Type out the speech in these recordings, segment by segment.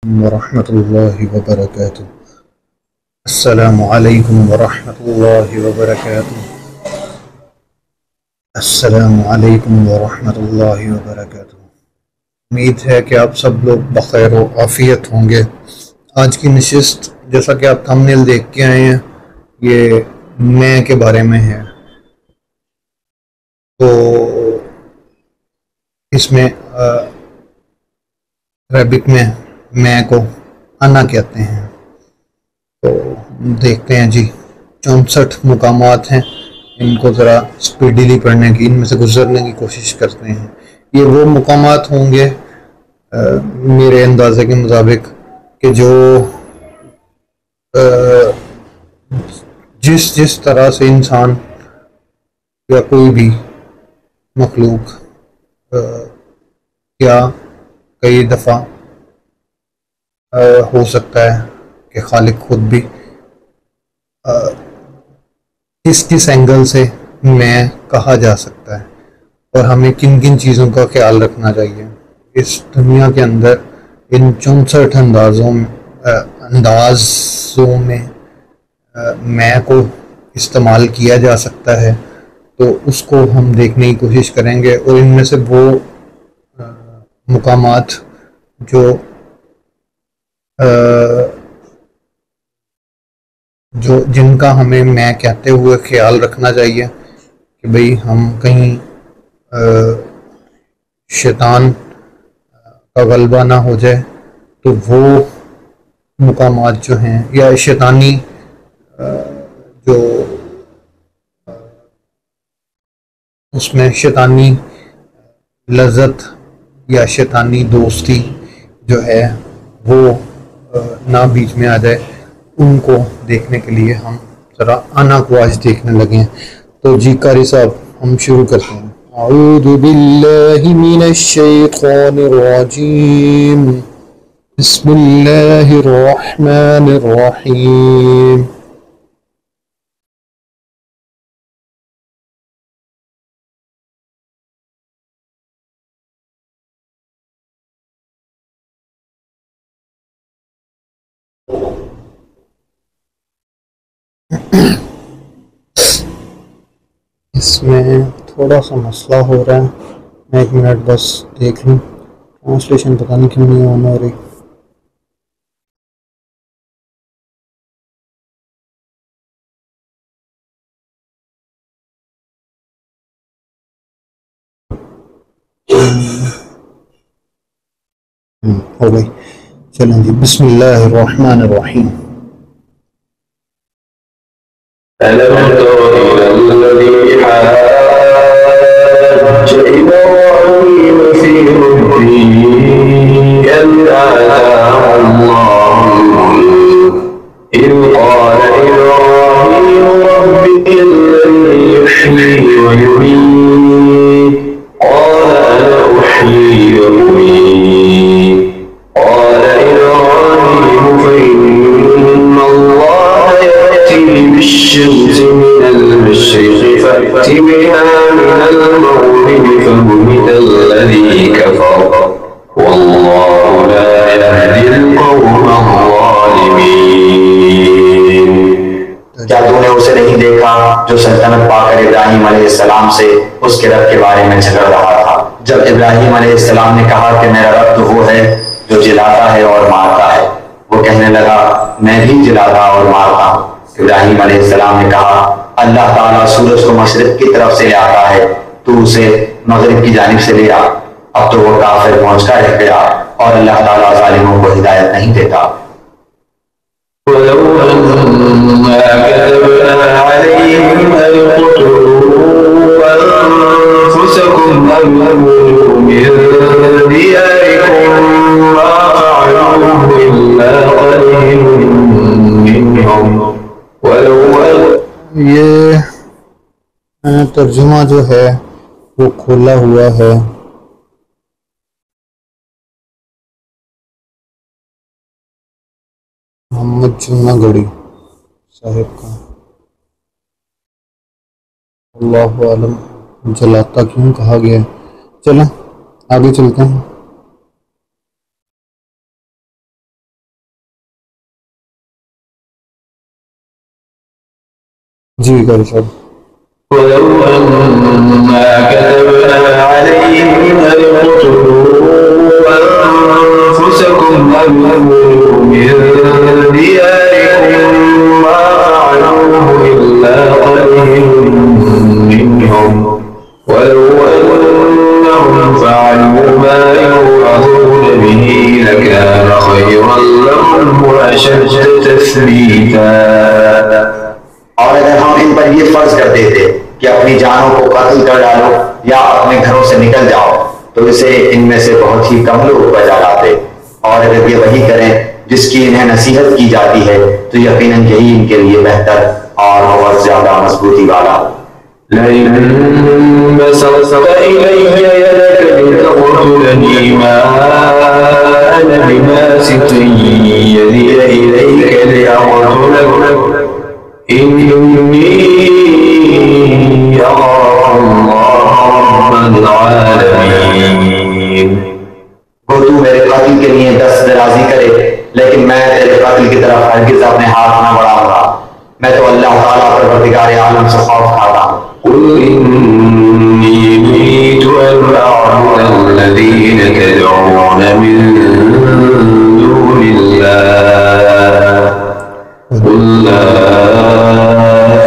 वरहमतुल्लाहि वबरकातुहू। अस्सलामु अलैकुम वरहमतुल्लाहि वबरकातुहू। अस्सलामु अलैकुम वरहमतुल्लाहि वबरकातुहू। उम्मीद है कि आप सब लोग बखैर व आफियत होंगे। आज की नशिस्त जैसा कि आप थंबनेल देख के आए हैं, ये मैं के बारे में है। तो इसमें अरबिक में मैं को अना कहते हैं। तो देखते हैं जी, 64 मुकामात हैं। इनको ज़रा स्पीडीली पढ़ने की, इनमें से गुजरने की कोशिश करते हैं। ये वो मुकामात होंगे मेरे अंदाजे के मुताबिक कि जो जिस जिस तरह से इंसान या कोई भी मखलूक या कई दफ़ा हो सकता है कि खालिक खुद भी किस किस एंगल से मैं कहा जा सकता है और हमें किन किन चीज़ों का ख्याल रखना चाहिए इस दुनिया के अंदर। इन 64 अंदाज़ों में मैं को इस्तेमाल किया जा सकता है, तो उसको हम देखने की कोशिश करेंगे। और इनमें से वो मुकामात जो जिनका हमें मैं कहते हुए ख्याल रखना चाहिए कि भाई हम कहीं शैतान का गलबा ना हो जाए, तो वो मुकामात जो हैं या शैतानी जो उसमें शैतानी लज़्ज़त या शैतानी दोस्ती जो है वो ना बीच में आ जाए, उनको देखने के लिए हम ज़रा अना को आज देखने लगे। तो जी कारी साहब, हम शुरू करते हैं। अऊज़ु बिल्लाहि मिनश शैतानिर रजीम, बिस्मिल्लाहिर रहमानिर रहीम। इसमें थोड़ा सा मसला हो रहा है, मैं एक मिनट बस देख लूँ। ट्रांसलेशन पता नहीं क्यों नहीं ऑन हो रही। हो गई। चलें जी, बिस्मिल्लाहिर रहमानिर रहीम। ألم تر إلى الذي حاج إبراهيم في ربه أن آتاه الله الملك إذ قال إبراهيم ربي الذي يحيي ويميت قال أنا أحيي وأميت قال إبراهيم فإن الله يأتي بالشمس من المشرق فأت بها من المغرب فبهت الذي كفر والله لا يهدي القوم الظالمين। क्या तूने उसे नहीं देखा जो सल्तनत पाकर इब्राहिम अलैहिस्सलाम से उसके रब के बारे में झगड़ रहा था? जब इब्राहिम अलैहिस्सलाम ने कहा कि मेरा रब तो वो है जो जिलाता है और मारता है, वो कहने लगा मैं भी जिलाता और मारता हूँ। इब्राहिम अलैहिस्सलाम ने कहा अल्लाह ताला सूरज को मशरिक की तरफ से ले आता है, तू उसे मगरिब की जानिब से ले आ। अब तो वो काफिर पहुंचकर रह गया और अल्लाह ताला जालिमों को हिदायत नहीं देता। ولو أنا كتبنا عليهم أن اقتلوا أنفسكم أو اخرجوا من دياركم ما فعلوه إلا قليل منهم ولو ये तर्जुमा जो है वो खोला हुआ है। मोहम्मद जूनागढ़ी साहिब का। अल्लाहु आलम जलाता क्यों कहा गया। चलें आगे चलते हैं। जी कर साहब। ولو أنا كتبنا عليهم أن اقتلوا أنفسكم أو اخرجوا من دياركم ما فعلوه إلا قليل منهم ولو أنهم فعلوا ما يوعظون به لكان خيرا لهم وأشد تثبيتا। और अगर हम इन पर ये फर्ज कर देते कि अपनी जानों को कत्ल कर डालो या अपने घरों से निकल जाओ तो इसे इनमें से बहुत ही कम लोग बचा लाते। और अगर ये वही करें जिसकी इन्हें नसीहत की जाती है तो यकीनन यही इनके लिए बेहतर और बहुत ज्यादा मजबूती वाला। لئن بسطت إلي يدك لتقتلني ما أنا بباسط يدي إليك لأقتلك إني أخاف الله رب العالمين। वो तू मेरे कातिल के लिए दस्त दराजी करे लेकिन मैं तेरे कातिल की तरफ हरगिज अपने हाथ न बढ़ाऊंगा। मैं तो अल्लाह ताला परवरदिगार आलम से खौफ खाता हूँ। قل إني نريد أن أعبد الذين تدعون من دون الله قل لا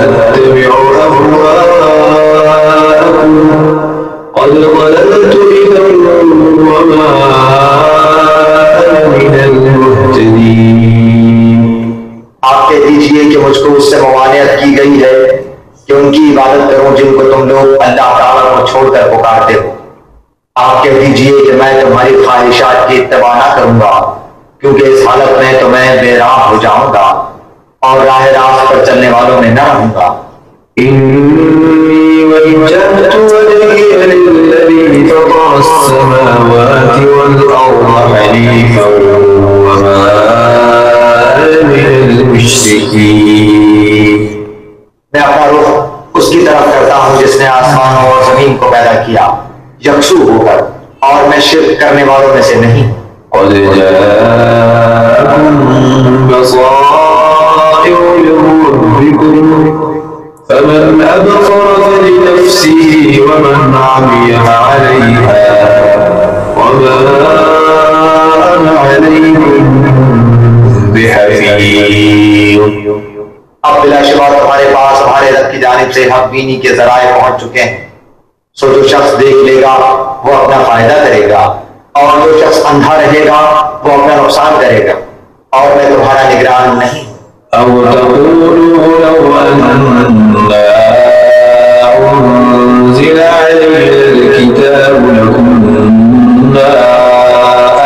أتبع أهواءكم قد ضللت إذا وما أنا من المهتدين। आप कह दीजिए कि मुझको उससे मवानियत की गई है कि उनकी इबादत करूं जिनको तुम लोग अल्लाह ताला को छोड़कर पुकारते हो। आप कह दीजिए कि मैं तुम्हारी ख्वाहिशात की इत्तबा ना करूंगा क्योंकि इस हालत में तो मैं बेराह हो जाऊंगा और राह रास्त पर चलने वालों में न रहूंगा। इन्नी वज्जहतु वजहिय लिल्लज़ी फ़तरा अस्समावाति वल अर्ज़ हनीफ़न वमा अना मिनल मुश्रिकीन। मैं अपना रुख उसकी तरफ करता हूँ जिसने आसमानों और जमीन को पैदा किया यकसू होकर और मैं शिर्क करने वालों में से नहीं। قد جاءكم بصائر من ربكم فمن أبصر فلنفسه ومن عمي عليها وما أنا عليهم بحفيظ। अब बिलाशुबा तुम्हारे पास हमारे रब की जानिब से हक बीनी के जराए पहुंच चुके हैं। सो जो शख्स देख लेगा वो अपना फायदा करेगा और जो शख्स अंधा रहेगा वो अपना नुकसान करेगा और मैं तुम्हारा निगरान नहीं। أو تقولوا لو أننا أنزل علينا الكتاب لكنا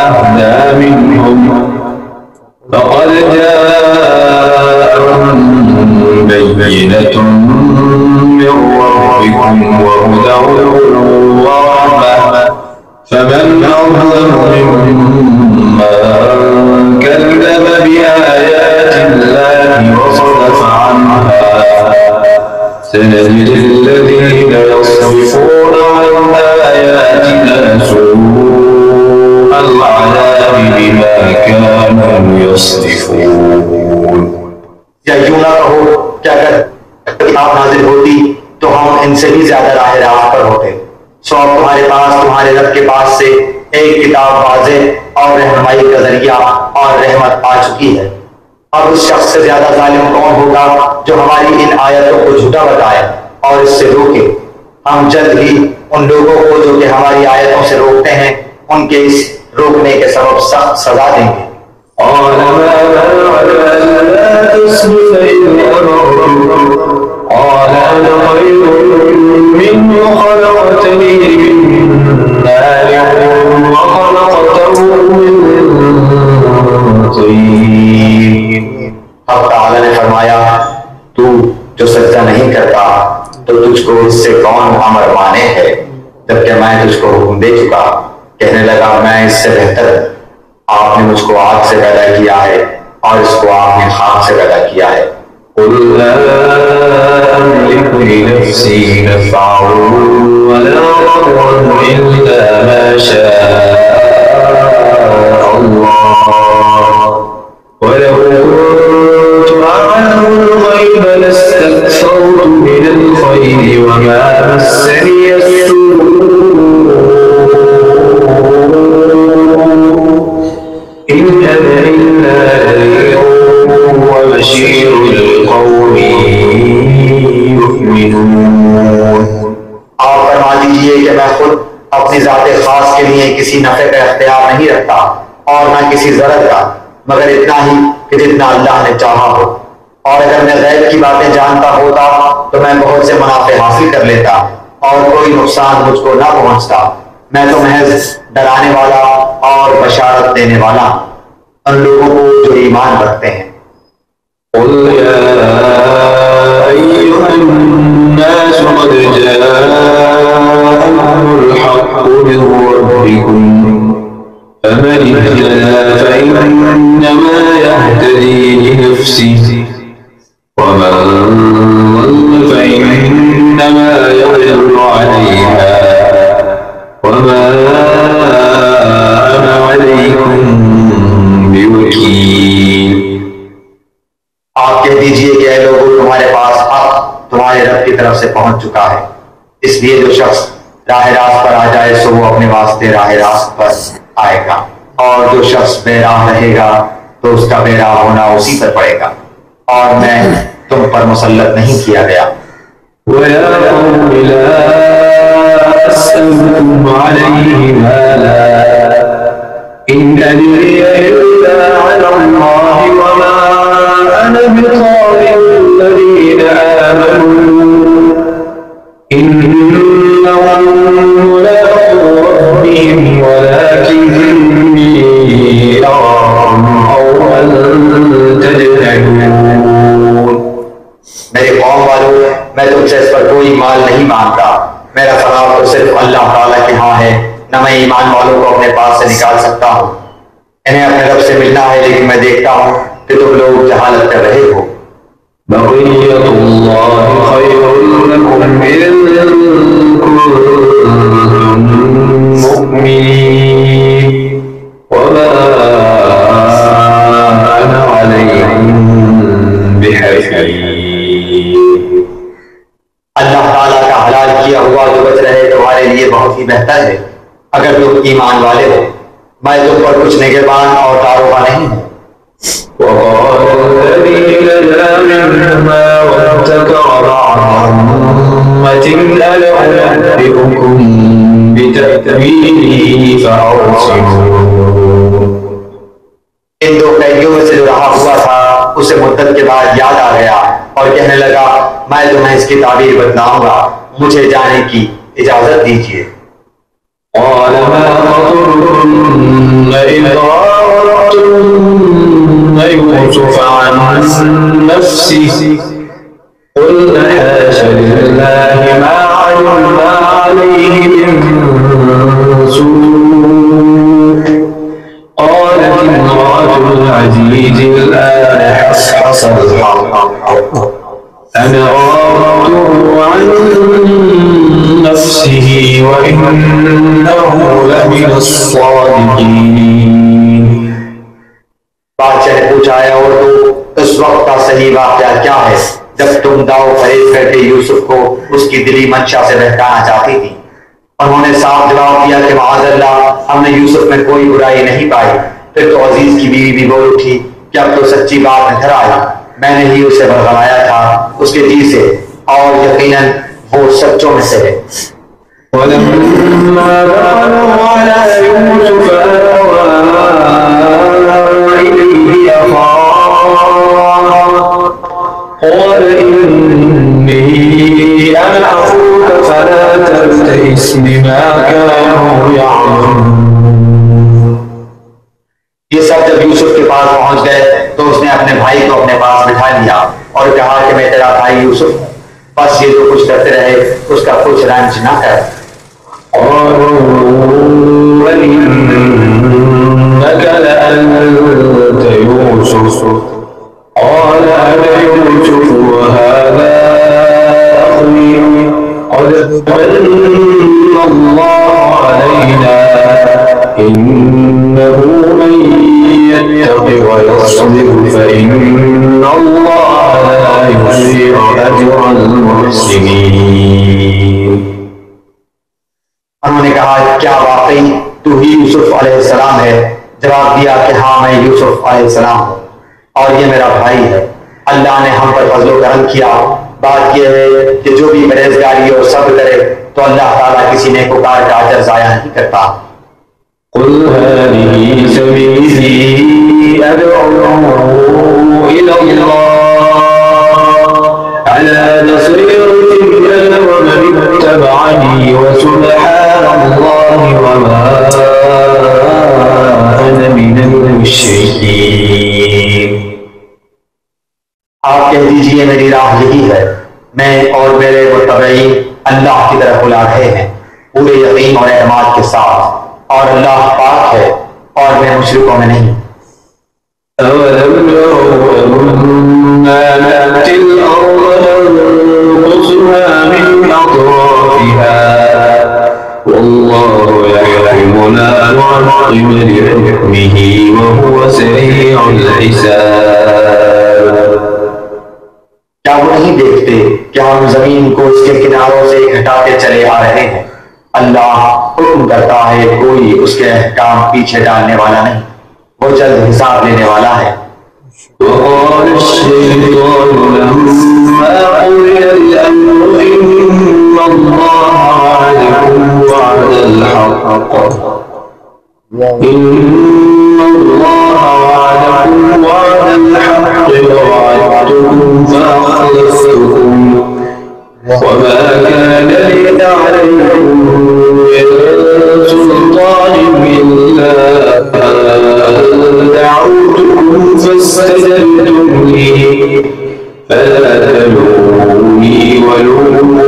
أهدى منهم فقد جاءهم بينة من ربكم وهدى ورحمة فمن أظلم ممن كذب بآيات الله وصدف عنها سنجزي الذين يصرفون عن آياتنا سوء العذاب بما كانوا يصدفون। या यूं ना कहो कि अगर किताब नाजिल होती तो हम इनसे भी ज्यादा राह रास्त पर होते। सो अब तुम्हारे पास तुम्हारे रब के पास से एक किताब वाज़ेह और रहनुमाई का जरिया और रहमत आ चुकी है। अब उस शख्स से ज्यादा जालिम कौन होगा जो हमारी इन आयतों को झूठा बताए और इससे रोके। हम जल्द ही उन लोगों को जो कि हमारी आयतों से रोकते हैं उनके इस रोकने के सबब सख्त सजा देंगे। और قال أنا خير منه خلقتني من نار وخلقته من طين। अब ताला ने फरमाया तू जो सजदा नहीं करता तो तुझको इससे कौन अमर माने है जबकि मैं तुझको हुक्म दे चुका। कहने लगा मैं इससे बेहतर आपने मुझको आग से पैदा किया है और इसको आपने खाक से पैदा किया है। قل لا أملك لنفسي نفعا ولا ضرا إلا ما شاء الله ولو كنت أعلم الغيب لاستكثرت إلا نذير وبشير لقوم يؤمنون। आप फरमा दीजिए कि मैं खुद अपनी ज़ाते खास के लिए किसी नफ़े का इख्तियार नहीं रखता और न किसी ज़रर का, मगर इतना ही कि जितना अल्लाह ने चाहा हो। और अगर मैं गैब की बातें जानता होता तो मैं बहुत से मुनाफे हासिल कर लेता और कोई नुकसान मुझको ना पहुंचता। मैं तो महज डराने वाला और बशारत देने वाला उन लोगों को जो ईमान रखते हैं। قل يا أيها الناس قد جاءكم الحق من ربكم فمن اهتدى فإنما يهتدي لنفسه ومن ضل فإنما يضل عليها وما أنا عليكم بوكيل। आप कह दीजिए कि ऐ लोगों, तुम्हारे पास हक तुम्हारे रब की तरफ से पहुंच चुका है, इसलिए जो शख्स राह रास्त पर आ जाए सो वो अपने वास्ते राह रास्त पर आएगा, और जो शख्स बेराह रहेगा तो उसका बेराह होना उसी पर पड़ेगा, और मैं तुम पर मुसल्लत नहीं किया गया। वया कौम ला अस्अलुकुम अलैहि माला इन अजरिया इल्ला अला अल्लाह वमा अना बितारिदिल आमनू इन्नहुम मुलाक़ू रब्बिहिम वलाकिन्नी अराकुम कौमन तजहलून। मेरे कौम वालों, मैं तुमसे इस पर कोई माल नहीं मांगता, मेरा सवाब तो सिर्फ अल्लाह ताला के यहाँ है, न मैं ईमान वालों को अपने पास से निकाल सकता हूँ। इन्हें अपने रब से मिलना है, लेकिन मैं देखता हूँ कि तुम लोग जहालत कर रहे हो। बक़ियतुल्लाहि खैरुल लकुम इन कुंतुम मुमिनीन वमा अना अलैकुम बिहफीज़। अल्लाह ताला का हलाल किया हुआ जो बच रहे तुम्हारे लिए बहुत ही बेहतर है, अगर तुम ईमान वाले हो। मैं तुम पर कुछ निगहबान और दारोगा नहीं हूँ। وقال الذي نجا منهما وابتكر بعد أمة أنا أنبئكم بتأويله فأرسلون। इन दो कैदियों में से जो रहा हुआ था उसे मुद्दत के बाद याद आ गया और कहने लगा, मैं तुम्हें इसकी ताबीर बतलाऊंगा, मुझे जाने की इजाजत दीजिए। قال ما خطبكن إذ راوتن يوسف عن نفسه قلنا حاش لله ما علمنا عليه من سوء قالت امرأة العزيز الآن حصحص الحق أنا راودته عن نفسه وإنه لمن الصادقين। बादशाह ने पूछा है, और तो इस वक्त का सही वाक़या क्या है जब तुम दाव फरेब करके यूसुफ को उसकी दिली मंशा से बहकाना चाहती थी? उन्होंने साफ जवाब दिया कि माअज़ल्लाह, हमने यूसुफ में कोई बुराई नहीं पाई। फिर तो अजीज की बीवी भी बोल उठी कि अब तो सच्ची बात निकल आई, मैंने ही उसे बरगलाया था उसके जी से, और यकीनन वो सच्चों में से है। वलम्मा दखलू अला यूसुफ आवा इलैहि अख़ाहु क़ाल इन्नी अना अख़ूक फला तब्तइस बिमा कानू यअमलून। ये सब जब यूसुफ के पास पहुंच गए तो उसने अपने भाई को अपने पास बिठा लिया और कहा कि मैं तेरा भाई यूसुफ, बस ये जो कुछ करते रहे उसका कुछ रंज ना कर। और यूसुफ قال أنا يوسف وهذا أخي قد من الله علينا إنه من يتق ويصبر فإن الله لا يضيع أجر المحسنين। उन्होंने कहा, क्या वाकई तू ही यूसुफ अलैहिस्सलाम है जवाब दिया कि हाँ, मैं यूसुफ अलैहिस्सलाम हूँ और ये मेरा भाई है। अल्लाह ने हम पर फजलो करम किया। बात यह है कि जो भी परहेजगारी और सब्र करे तो अल्लाह ताला किसी नेकोकार का अजर ज़ाया नहीं करता। कुल हाज़िही सबीली अदअू इलल्लाह अला बसीरतिन अना व मन इत्तबअनी व सुब्हानल्लाहि व मा अना मिनल मुश्रिकीन। आप कह दीजिए मेरी राह यही है, मैं और मेरे मुत्तबईन अल्लाह की तरफ बुला रहे हैं पूरे यकीन और एतमाद के साथ, और अल्लाह पाक है और मैं मुशरिकों में नहीं। अवलम यरौ अन्ना नअतिल अर्द नंकुसुहा मिन अतराफिहा वल्लाहु यहकुमु ला मुअक़्क़िबा लिहुक्मिही व हुवा सरीउल हिसाब। क्या वो नहीं देखते कि हम जमीन को इसके किनारों से घटाते चले आ रहे हैं? अल्लाह हुक्म करता है, कोई उसके अहकाम पीछे डालने वाला नहीं, वो जल्द हिसाब लेने वाला है। وقال الشيطان لما قضي الأمر إن الله وعدكم وعد الحق ووعدتكم فأخلفتكم وما كان لي عليكم من سلطان إلا أن دعوتكم فاستجبتم لي فلا تلوموني ولوموا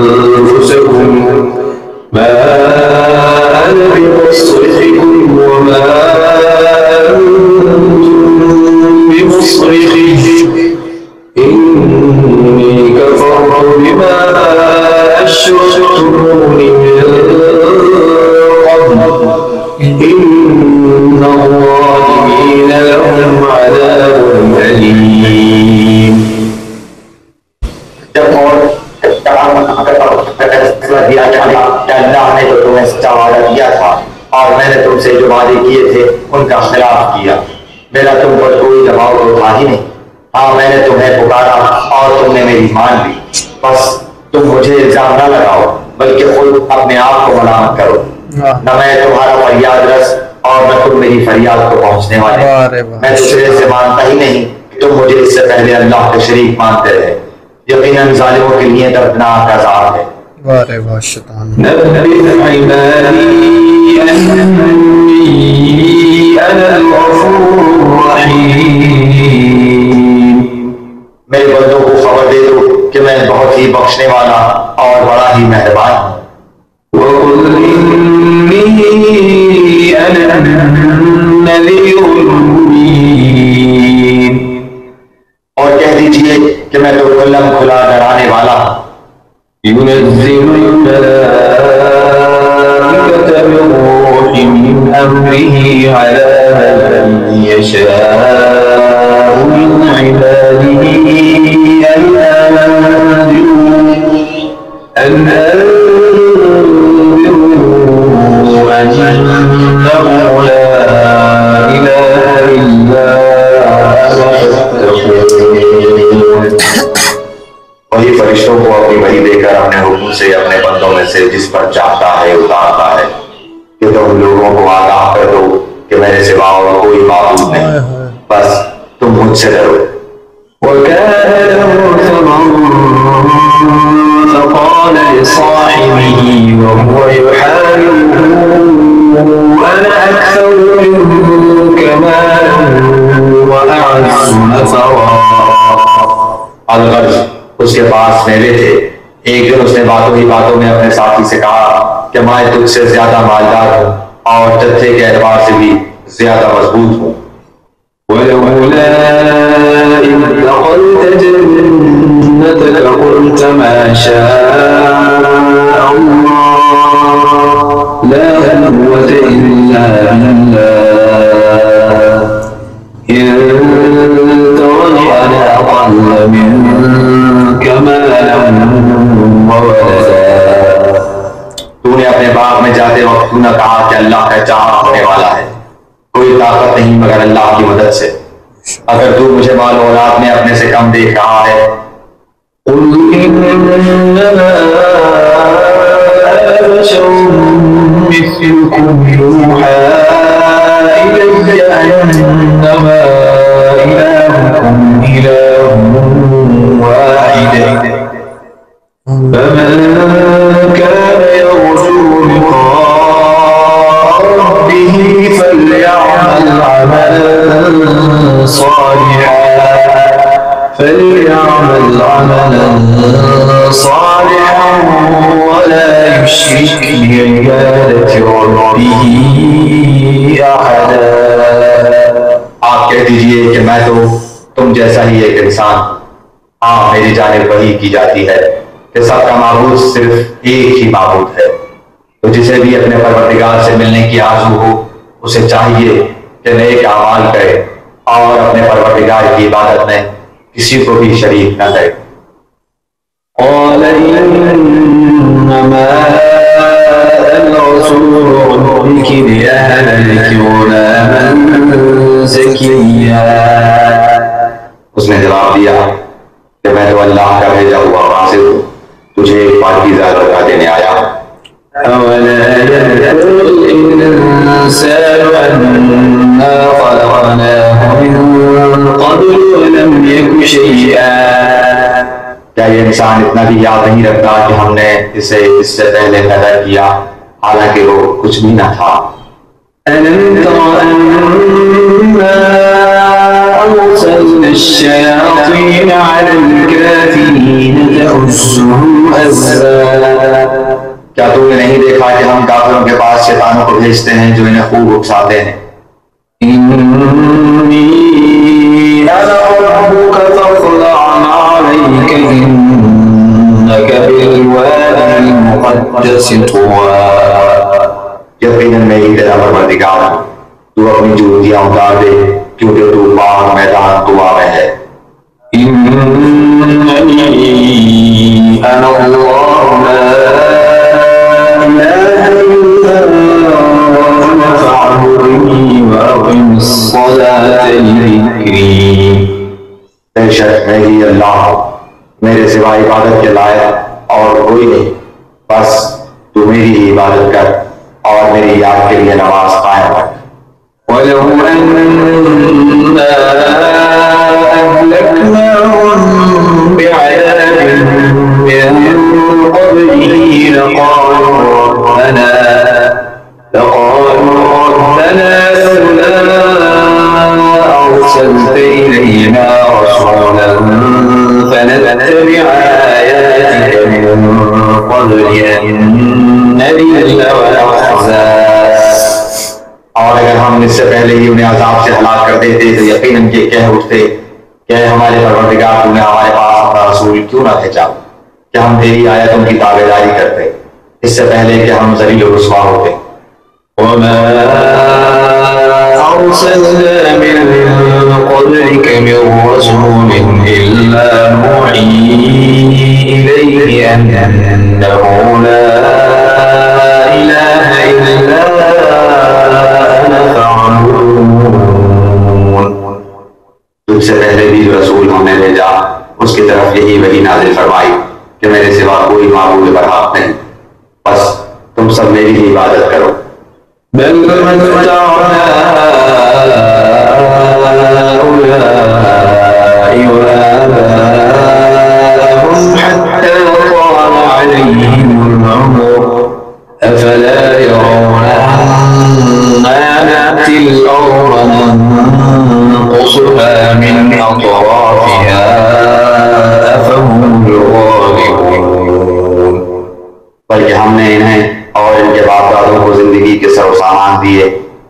أنفسكم ما أنا بمصرخكم وما أنتم بمصرخي إني كفرت بما أشركتموني من قبل إن الظالمين لهم عذاب أليم। अल्लाह ने तो तुम्हें सच्चा वादा दिया था और मैंने तुमसे जो वादे किए थे उनका खिलाफ किया। मेरा तुम पर कोई दबाव तो था ही नहीं। हाँ, मैंने तुम्हें पुकारा और तुमने मेरी मान ली। बस तुम मुझे इल्जाम न लगाओ, बल्कि खुद अपने आप को मलामत करो। न मैं तुम्हारा फरियाद रस और न तुम मेरी फरियाद को पहुंचने वाले। मैं दूसरे से मानता ही नहीं, तुम मुझे इससे पहले अल्लाह के शरीक मानते रहे। यकीनन जालिमों के लिए दर्दनाक अज़ाब है। वारे वाह शैतान। मेरे बंदों को खबर दे दो कि मैं बहुत ही बख्शने वाला और बड़ा ही मेहरबान हूँ। और कह दीजिए कि मैं तो खुल्लम खुला डराने वाला हूँ। ينزل الملائكة بالروح من أمره على من يشاء من عباده أن أنذروا أنه لا إله إلا أنا فاتقون। वही फरिश्तों को अपनी वही देकर अपने हुक्म से अपने बंदों में से जिस पर चाहता है उतारता है कि तुम लोगों को आगाह कर दो कि मेरे सिवा और कोई माबूद नहीं, बस तुम मुझसे डरो। فقال لصاحبه وهو يحاوره أنا أكثر منك مالا وأعز نفرا। अलगर्ज उसके पास मेरे थे। एक दिन उसने बातों ही बातों में अपने साथी से कहा कि मैं तुझसे ज्यादा मालदार हूँ और जत्थे के एतबार से भी ज्यादा मजबूत हूँ। ولولا إذ دخلت جنتك قلت ما شاء الله لا قوة إلا بالله إن ترني أنا أقل منك مالا وولدا। तूने अपने बाग में जाते वक्त तूने कहा कि अल्लाह का चाहत होने वाला है, कोई ताकत नहीं मगर अल्लाह की मदद से। अगर तू मुझे माल औलाद में अपने से कम देख रहा है, فليعمل عملا صالحا ولا يشرك بعبادة ربه أحدا। आप कह दीजिए कि मैं तो तुम जैसा ही एक इंसान। हाँ, मेरी जानिब वही की जाती है कि सबका माबूद सिर्फ एक ही माबूद है। तो जिसे भी अपने परवरदिगार से मिलने की आरज़ू हो, उसे चाहिए कि नेक अमाल करे और अपने परवरदिगार की इबादत में किसी को भी शरीक न करे। قال إنما أنا رسول ربك لأهب لك غلاما زكيا। उसने जवाब दिया कि मैं तो अल्लाह का भेजा हुआ वासिल हूँ, तुझे एक पाकीज़ा लड़का देने आया हूँ। أولا يذكر الإنسان أنا خلقناه من قبل ولم يك شيئا। क्या ये इंसान इतना भी याद नहीं रखता कि हमने इसे इससे पहले पैदा किया, हालांकि वो कुछ भी न था। ألم تر أنا أرسلنا الشياطين على الكافرين تؤزهم أزا। क्या तुमने नहीं देखा कि हम काफिरों के पास शैतानों को भेजते हैं जो इन्हें खूब उकसाते हैं। إني أنا ربك فاخلع عليك إنك بالوادي المقدس طوى। यकीनन मैं ही तेरा परवरदिगार हूँ, तू अपनी जूतियां उतार दे क्योंकि तू पाक मैदान तुआ में है। إنني أنا الله لا إله إلا أنا فاعبدني وأقم الصلاة لذكري। बेशक मैं ही अल्लाह हूँ, मेरे सिवा इबादत के लायक और कोई नहीं, बस तू मेरी ही इबादत कर और मेरी याद के लिए नमाज कायम रख। ولو أنا أهلكناهم بعذاب من قبله لقالوا ربنا لولا أرسلت إلينا رسولا فنتبع آياتك من قبل أن نذل ونخزى। और अगर हम इससे पहले ही उन्हें अजाब से हलाक कर देते तो यकीनन ये कह उठते कि हमारे परवरदिगार तूने हमारे पास अपना रसूल क्यों ना भेजा कि हम तेरी आयतों की ताबेदारी करते, इससे पहले कि हम ज़लील और रुस्वा होते। وما أرسلنا من قبلك من رسول إلا نوحي إليه أنه لا إله إلا أنا فاعبدون। तुझसे पहले भी जो रसूल हमने भेजा उसकी तरफ यही वही नाजिल फरमाई कि मेरे सिवा कोई माबूद बरहक नहीं, बस तुम सब मेरी ही इबादत करो। بل متعنا هؤلاء وآباءهم حتى طال عليهم العمر أفلا يرون أنا نأتي الأرض ننقصها من أطرافها أفهم الغالبون। बल्कि हमने इन्हें और इनके बाप दादों को जिंदगी के सर सामान दिए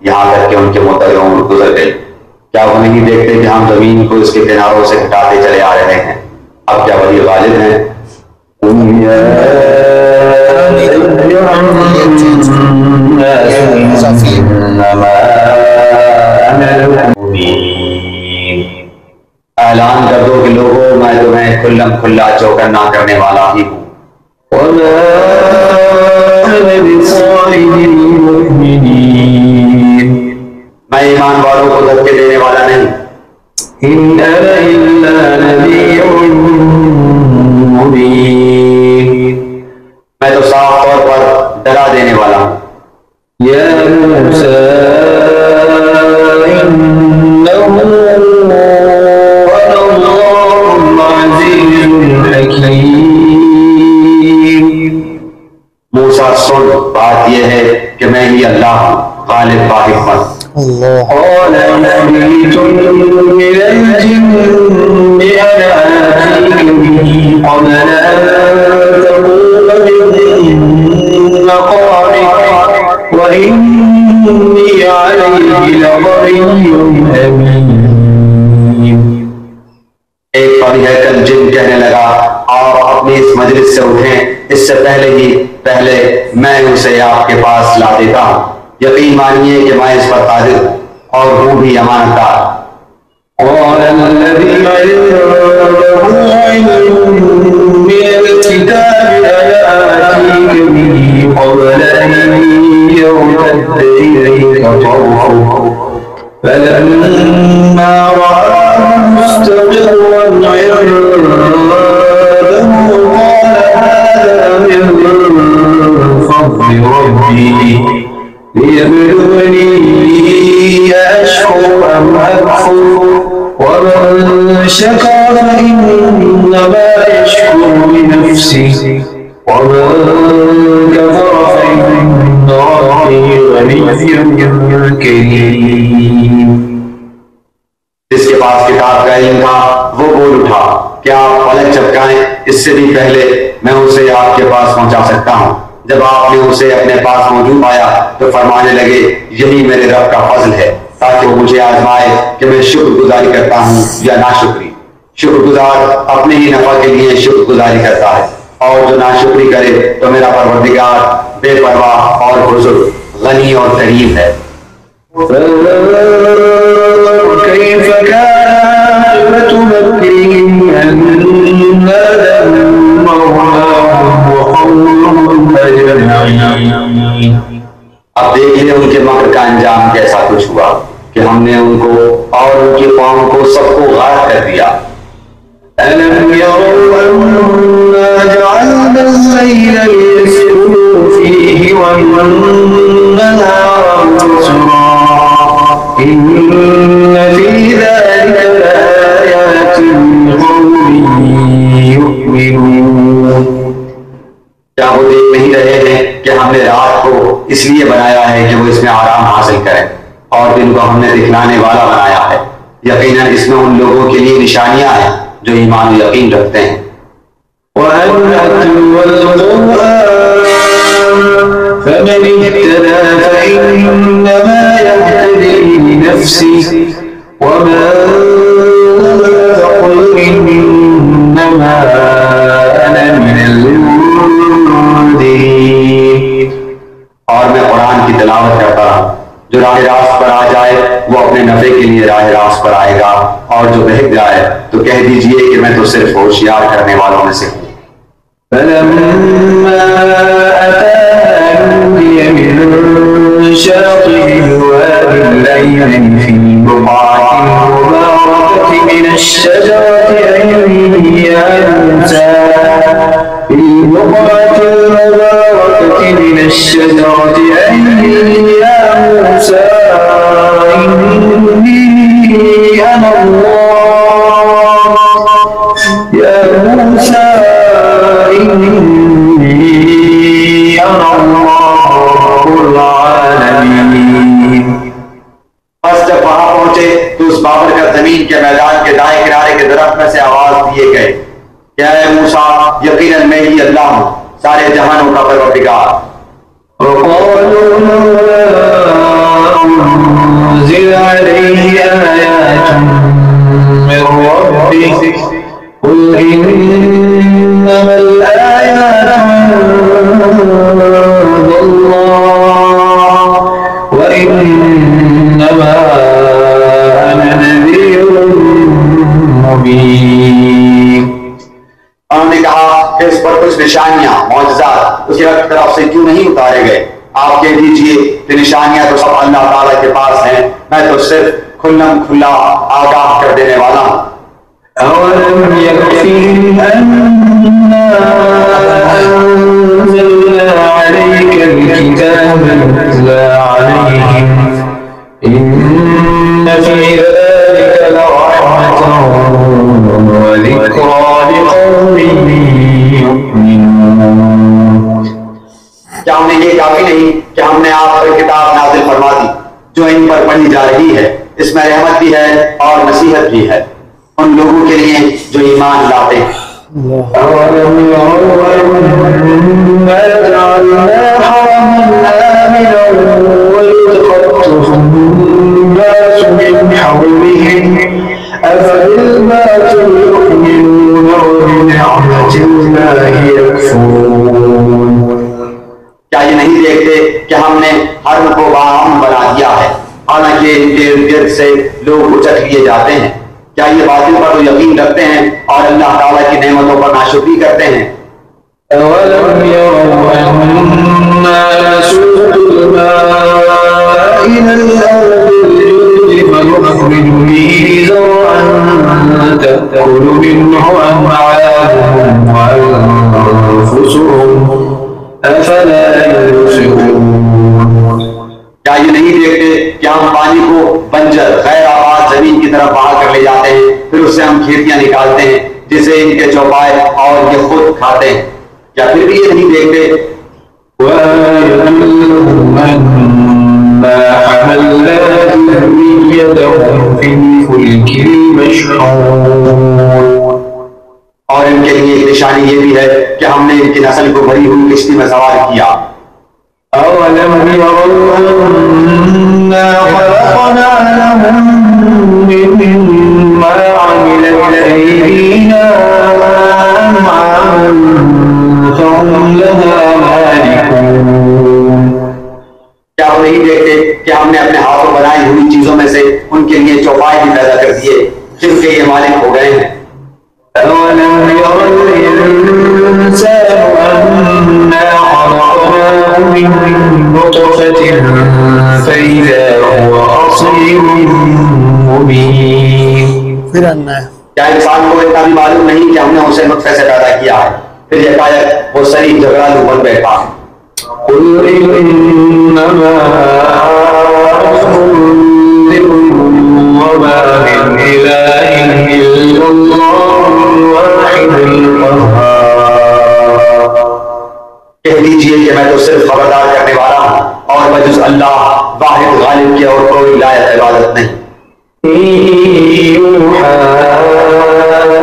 यहाँ तक कि उनके मुद्दत उम्र गुजर गई। क्या वो नहीं देखते कि हम जमीन को इसके किनारों से हटाते चले आ रहे हैं? अब क्या वही गालिब हैं? ऐलान कर दो कि लोगों, मैं तुम्हें खुल्लम खुल्ला चौकन्ना करने वाला ही हूँ। المؤمنين मैं ईमान वालों को धक्के देने वाला नहीं, إن أنا إلا نذير مبين मैं तो साफ तौर पर डरा देने वाला हूँ। يا موسى إنه أنا الله العزيز الحكيم मूसा सुन, बात यह है कि मैं ही अल्लाह हूँ, गालिब बाहिकमत। قال عفريت من الجن أنا آتيك به قبل أن تقوم من مقامك وإني عليه لقوي أمين एक परी हैकल जिन कहने लगा, आप अपनी इस मजलिस से उठें, इससे पहले मैं उसे आपके पास ला देता हूँ। यकीन मानिए कि मैं इस पर कादिर हूँ और हूँ भी अमानतदार। قال الذي عنده علم من الكتاب أنا آتيك به قبل أن يرتد إليك طرفك فلما رآه مستقرا عنده قال هذا من فضل ربي ليبلوني أشكر أم أكفر ومن شكر فإنما يشكر لنفسه ومن كفر فإن ربي غني كريم जिसके पास किताब का इल्म था वो बोल उठा, क्या आप पलक झपकाएं, इससे भी पहले मैं उसे आपके पास पहुंचा सकता हूं। जब आपने उसे अपने पास मौजूद पाया तो फरमाने लगे, यही मेरे रब का फजल है ताकि वो मुझे आजमाए कि मैं शुक्रगुजारी करता हूँ या नाशुक्री। शुक्रगुजार अपने ही नफा के लिए शुक्रगुजारी करता है और जो नाशुक्री करे तो मेरा परवरदिगार बेपरवाह और बुजुर्ग, गनी और करीम है। كيف كان عاقبة مكرهم أنا دمرناهم وقومهم أجمعين अब देखिए उनके मकर का अंजाम कैसा कुछ हुआ कि हमने उनको और उनकी कौम को सबको गायब कर दिया। ألم يروا أنا جعلنا الليل ليسكنوا فيه والنهار مبصرا إن في ذلك لآيات لقوم يؤمنون क्या वो देख नहीं रहे हैं कि हमने रात को इसलिए बनाया है कि वो इसमें आराम हासिल करें और दिन को हमने दिखलाने वाला बनाया है। यकीनन इसमें उन लोगों के लिए निशानियां हैं जो ईमान और यकीन रखते हैं। وأن أتلو القرآن فمن اهتدى فإنما يهتدي لنفسه ومن تقل إنما أنا من المنذرين और मैं कुरान की तिलावत करता रहा, जो राह रास्त पर आ जाए वो अपने नफे के लिए राह रास्त पर आएगा और जो बहक जाए तो कह दीजिए कि मैं तो सिर्फ होशियार करने वालों में से हूँ। فلما أتاها نودي من شاطئ الوادي الأيمن في البقعة المباركة من الشجرة أن يا موسى في البقعة المباركة من الشجرة أن يا موسى إني أنا الله يا موسى إني أنا الله رب العالمين बस जब वहां पहुंचे तो उस बाबर का जमीन के मैदान के दाएं किनारे के दरख्त में से आवाज दिए गए, क्या है मूसा, यकीनन मैं ही अल्लाह हूँ, सारे जहानों का परवरदिगार। أنزل عليه آيات من ربه قل إنما الآيات عند الله وإنما أنا نذير مبين उन्होंने कहा कि इस पर कुछ निशानियां मौजज़ात उसकी तरफ से क्यों नहीं उतारे गए। आप कह दीजिए कि निशानियां तो सब अल्लाह ताला के पास हैं, मैं तो सिर्फ खुल्लम खुल्ला आगाह कर देने वाला हूँ। أولم يكفهم أنا أنزلنا عليك الكتاب يتلى عليهم إن في ذلك لرحمة وذكرى لقوم يؤمنون। क्या हमें ये काफी नहीं कि हमने आप पर किताब नाज़िल फरमा दी जो इन पर पढ़ी जा रही है, इसमें रहमत भी है और नसीहत भी है उन लोगों के लिए जो ईमान लाते हैं। أولم يروا أنا جعلنا حرما آمنا ويتخطف الناس من حولهم أفبالباطل يؤمنون وبنعمة الله يكفرون। क्या ये नहीं देखते कि हमने हर्म को बाम बना दिया है, हालांकि इनके इर्द गिर्द से लोग उचट लिए जाते हैं। क्या ये बातिल पर तो यकीन रखते हैं और अल्लाह ताला की नेमतों पर नाशुक्री करते हैं। أولم يروا أنا نسوق الماء إلى الأرض الجرز فنخرج به زرعا تأكل منه أنعامهم وأنفسهم أفلا يبصرون। क्या ये नहीं देखते कि हम पानी को बंजर गैर आबाद जमीन की तरफ बहा कर ले जाते हैं, फिर उससे हम खेतियां निकालते हैं जिसे इनके चौपाए और ये खुद खाते हैं। क्या फिर भी ये नहीं देखते وَأَنَّا حَمَلْنَا ذُرِّيَّتَهُمْ فِي الْفُلْكِ الْمَشْحُونِ। और इनके लिए एक निशानी ये भी है कि हमने इनकी नस्ल को भरी हुई किश्ती में सवार किया। أَوَلَمْ يَرَوْا أَنَّا خَلَقْنَا لَهُم مِّمَّا عَمِلَتْ أَيْدِينَا أَنْعَامًا فَهُمْ لَهَا مَالِكُونَ। क्या वो नहीं देखते कि हमने अपने हाथों बनाई हुई चीजों में से उनके लिए चौपाए भी पैदा कर दिए जिनके ये मालिक हो गए हैं। أَوَلَمْ يَرَ الْإِنسَانُ أَنَّا خَلَقْنَاهُ مِن نُّطْفَةٍ فَإِذَا هُوَ خَصِيمٌ مُّبِينٌ। फिर अन्ना है क्या इंसान को इतना भी मालूम नहीं कि हमने उसे नुत्फे से पैदा किया है, फिर यकायक वो शरीफ झगड़ालू बन बैठा। قُلْ إِنَّمَا أُنذِرُكُمْ وَمَا مِنْ إِلَٰهٍ إِلَّا اللَّهُ الْوَاحِدُ الْقَهَّارُ। कह दीजिए कि मैं तो सिर्फ खबरदार करने वाला हूँ और बजुज़ अल्लाह वाहिद गालिब के और कोई लायक इबादत नहीं। يُوحَىٰ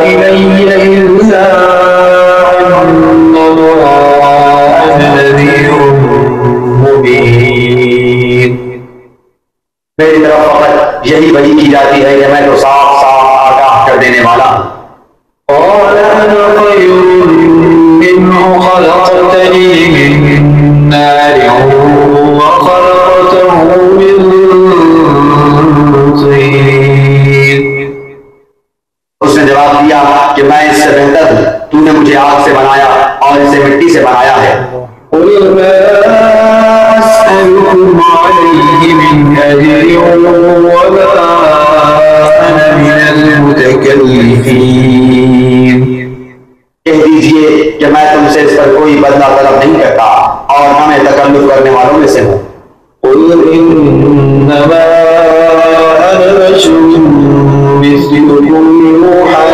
إِلَيَّ إِلَّا أَنَّمَا أَنَا نَذِيرٌ مُّبِينٌ। मेरी तरफ फकत यही वही की जाती है कि मैं तो साफ साफ आगाह कर देने वाला हूँ। قَالَ أَنَا خَيْرٌ مِّنْهُ خَلَقْتَنِي مِن نَّارٍ وَخَلَقْتَهُ مِن طِينٍ। उसने जवाब दिया कि मैं इससे बेहतर हूँ, तूने मुझे आग से बनाया और इसे मिट्टी से बनाया है। قُلْ مَا أَسْأَلُكُمْ عَلَيْهِ مِنْ أَجْرٍ وَمَا أَنَا مِنَ الْمُتَكَلِّفِينَ। कह दीजिए कि मैं तुमसे इस पर कोई बदला तलब नहीं करता और न मैं तकल्लुफ करने वालों में से हूँ। قُلْ إِنَّمَا أَنَا بَشَرٌ مِّثْلُكُمْ يُوحَىٰ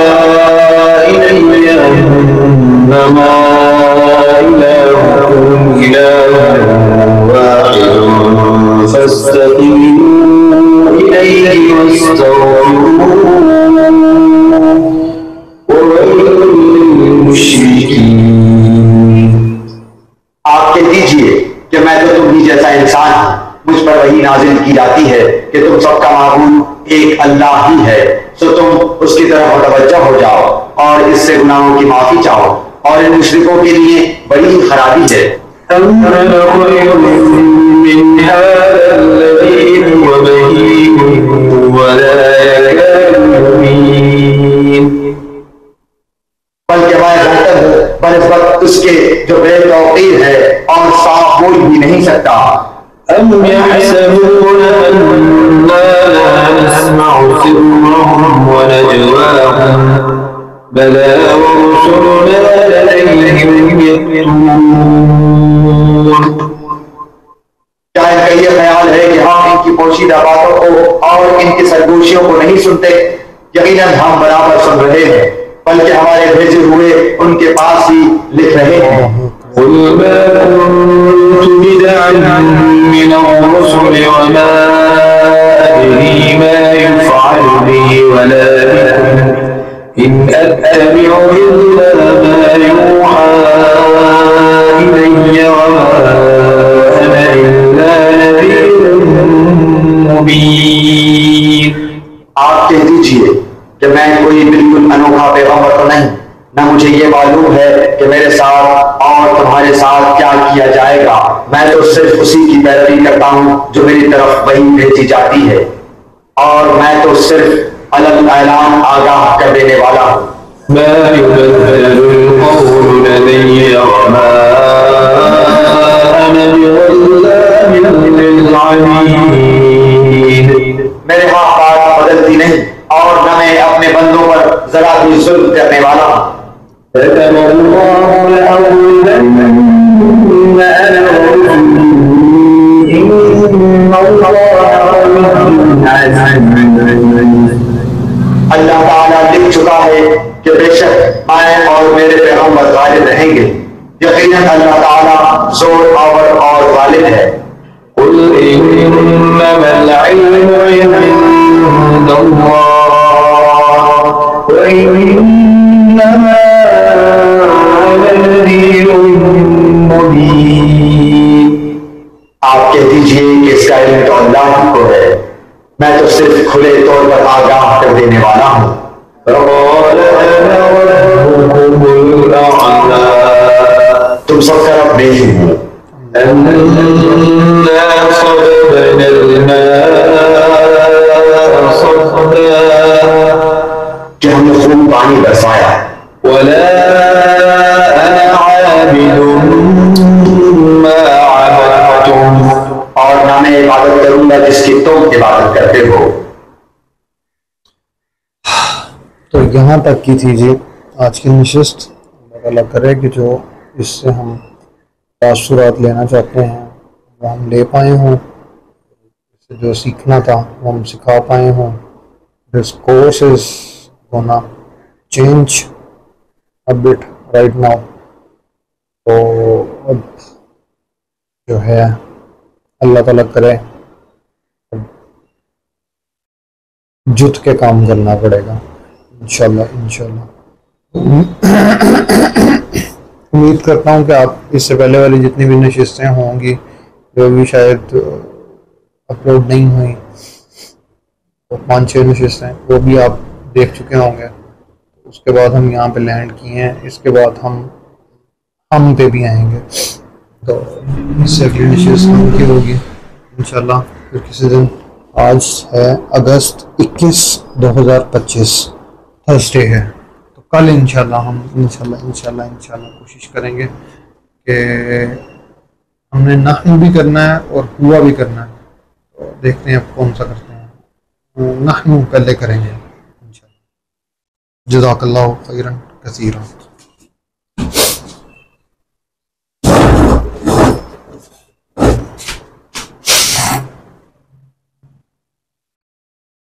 إِلَيَّ أَنَّمَا إِلَٰهُكُمْ إِلَٰهٌ وَاحِدٌ فَاسْتَقِيمُوا إِلَيْهِ وَاسْتَغْفِرُوهُ وَوَيْلٌ لِّلْمُشْرِكِينَ। आप कह दीजिए कि मैं तो तुम ही जैसा इंसान हूँ, मुझ पर वही नाजिल की जाती है कि तुम सबका माबूद एक अल्लाह ही है, सो तुम उसकी तरफ मुतवज्जह हो जाओ और इससे गुनाहों की माफी चाहो और इन मुशरिकों के लिए बड़ी खराबी है। أَمْ أَنَا خَيْرٌ مِّنْ هَٰذَا الَّذِي هُوَ مَهِينٌ وَلَا يَكَادُ يُبِينُ। बल्कि मैं बेहतर हूँ बनिस्बत उसके जो बेतौकीर है और साफ बोल भी नहीं सकता। أم يحسبون أنا لا نسمع سرهم ونجواهم بلى ورسلنا لديهم يكتبون। क्या इनका ये ख्याल है कि हम इनकी पोशीदा बातों को और इनकी सरगोशियों को नहीं सुनते? यकीनन हम बराबर सुन रहे हैं, बल्कि हमारे भेजे हुए उनके पास ही लिख रहे हैं। قل ما كنت بدعا من الرسل وما أدري ما يفعل بي ولا بكم إن أتبع إلا ما يوحى إلي وما أنا إلا نذير مبين। आप कह दीजिए कि मैं कोई बिल्कुल अनोखा पैगंबर तो नहीं, न मुझे ये मालूम है कि मेरे साथ और तुम्हारे साथ क्या किया जाएगा। मैं तो सिर्फ उसी की पैरवी करता हूँ जो मेरी तरफ वही भेजी जाती है, और मैं तो सिर्फ अलग ऐलान आगाह कर देने वाला हूँ। ما يبدل القول لدي وما أنا بظلام للعبيد। मेरे हाथ बात बदलती नहीं, और न मैं अपने बंदों पर जरा भी जुल्म करने वाला हूँ। كتب الله لأغلبن أنا ورسلي إن الله قوي عزيز। अल्लाह ताला लिख चुका है कि बेशक मैं और मेरे पैगंबर गालिब रहेंगे। यकीनन अल्लाह ताला जोर आवर और गालिब है। قل إنما العلم عند الله وإنما أنا نذير مبين। आप कह दीजिए कि इसका इल्म तो अल्लाह ही को है, मैं तो सिर्फ खुले तौर पर आगाह कर देने वाला हूँ। قال أنا ربكم الأعلى तुम सबका रब मैं ही हूँ। أنا صببنا الماء صبا कि हमने खूब पानी बरसाया, ولا أنا عابد ما عبدتم और ना मैं इबादत करूंगा जिसकी तुम इबादत करते हो। तो यहाँ तक की थी जी आज की नशिस्त। अल्लाह करे कि जो इससे हम तासुरात लेना चाहते हैं वो हम ले पाए हों, इससे जो सीखना था वो हम सिखा पाए हों। This course is gonna change a bit right now. तो अब जो है अल्लाह ताला करे जुट के काम करना पड़ेगा इंशाल्लाह इंशाल्लाह। उम्मीद करता हूँ कि आप इससे पहले वाली जितनी भी नशिस्तें होंगी जो भी शायद अपलोड नहीं हुई, तो 5-6 नशिस्तें वो भी आप देख चुके होंगे। उसके बाद हम यहाँ पे लैंड किए हैं, इसके बाद हम पे भी आएंगे। तो इससे अगली नशिस्त की होगी इंशाल्लाह फिर किसी दिन। आज है अगस्त 21, 2025 थर्सडे है। तो कल इंशाल्लाह हम इंशाल्लाह कोशिश करेंगे कि हमने नहनु भी करना है और हुआ भी करना है। तो देखते हैं अब कौन सा करते हैं। नहनु पहले करेंगे इंशाल्लाह। जज़ाकल्लाहु खैरन कसीरा।